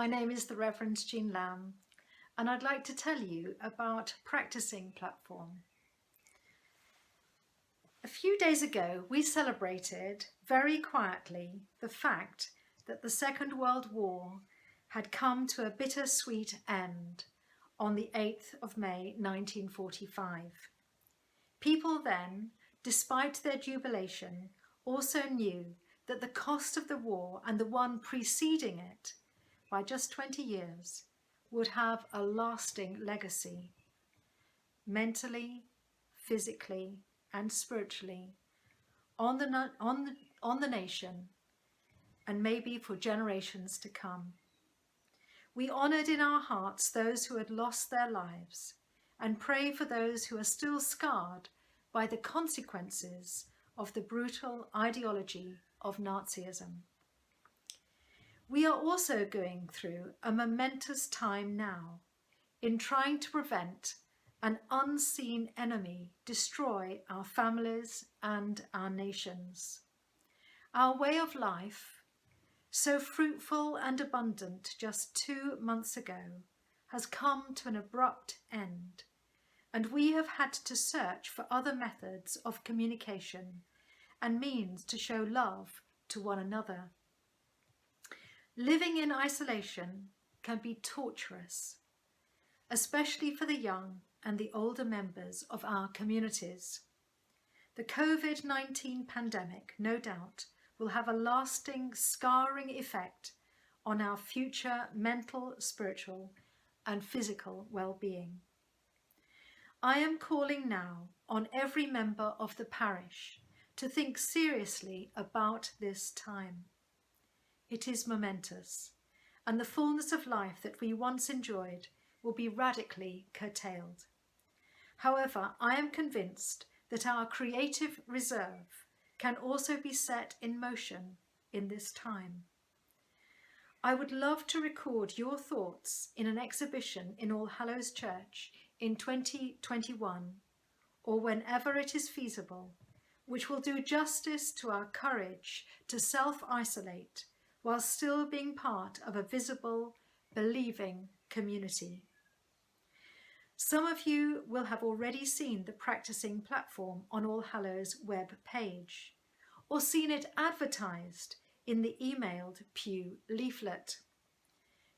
My name is the Reverend Jean Lamb, and I'd like to tell you about Practicing platform. A few days ago, we celebrated very quietly the fact that the Second World War had come to a bittersweet end on the 8th of May 1945. People then, despite their jubilation, also knew that the cost of the war and the one preceding it, by just 20 years, would have a lasting legacy, mentally, physically, and spiritually, on the nation, and maybe for generations to come. We honoured in our hearts those who had lost their lives and pray for those who are still scarred by the consequences of the brutal ideology of Nazism. We are also going through a momentous time now in trying to prevent an unseen enemy destroy our families and our nations. Our way of life, so fruitful and abundant just 2 months ago, has come to an abrupt end, and we have had to search for other methods of communication and means to show love to one another. Living in isolation can be torturous, especially for the young and the older members of our communities. The COVID-19 pandemic, no doubt, will have a lasting, scarring effect on our future mental, spiritual, and physical well-being. I am calling now on every member of the parish to think seriously about this time. It is momentous, and the fullness of life that we once enjoyed will be radically curtailed. However, I am convinced that our creative reserve can also be set in motion in this time. I would love to record your thoughts in an exhibition in All Hallows Church in 2021, or whenever it is feasible, which will do justice to our courage to self-isolate while still being part of a visible, believing community. Some of you will have already seen the Practicing platform on All Hallows web page, or seen it advertised in the emailed Pew leaflet.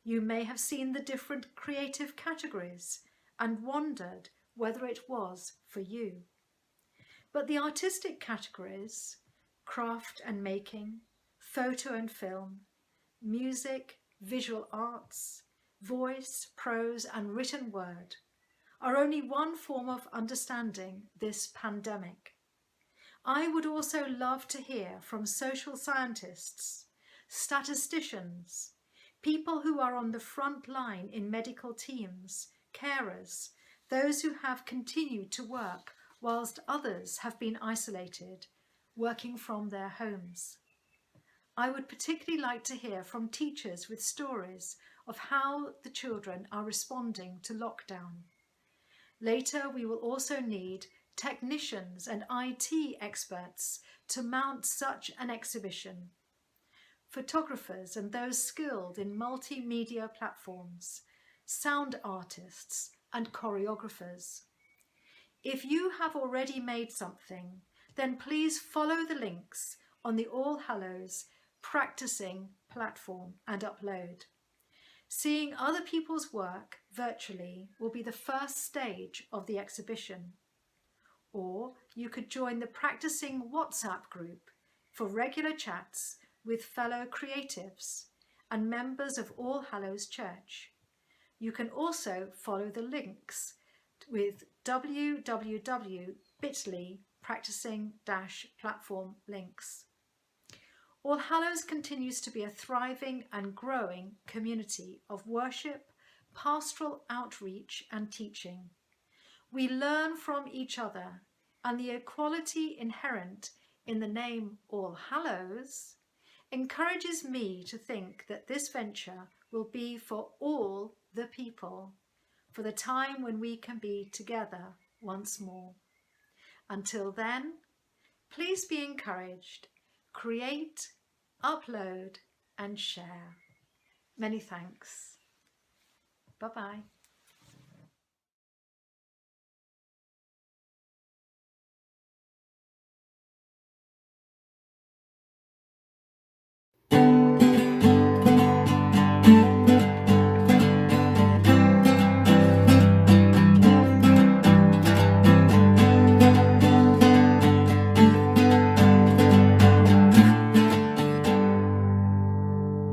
You may have seen the different creative categories and wondered whether it was for you. But the artistic categories, craft and making, photo and film, music, visual arts, voice, prose and written word, are only one form of understanding this pandemic. I would also love to hear from social scientists, statisticians, people who are on the front line in medical teams, carers, those who have continued to work whilst others have been isolated, working from their homes. I would particularly like to hear from teachers with stories of how the children are responding to lockdown. Later, we will also need technicians and IT experts to mount such an exhibition, photographers and those skilled in multimedia platforms, sound artists and choreographers. If you have already made something, then please follow the links on the All Hallows Practicing platform and upload. Seeing other people's work virtually will be the first stage of the exhibition. Or you could join the Practicing WhatsApp group for regular chats with fellow creatives and members of All Hallows Church. You can also follow the links with www.bit.ly practicing-platform links. All Hallows continues to be a thriving and growing community of worship, pastoral outreach and teaching. We learn from each other, and the equality inherent in the name All Hallows encourages me to think that this venture will be for all the people, for the time when we can be together once more. Until then, please be encouraged, create, upload and share. Many thanks. Bye-bye.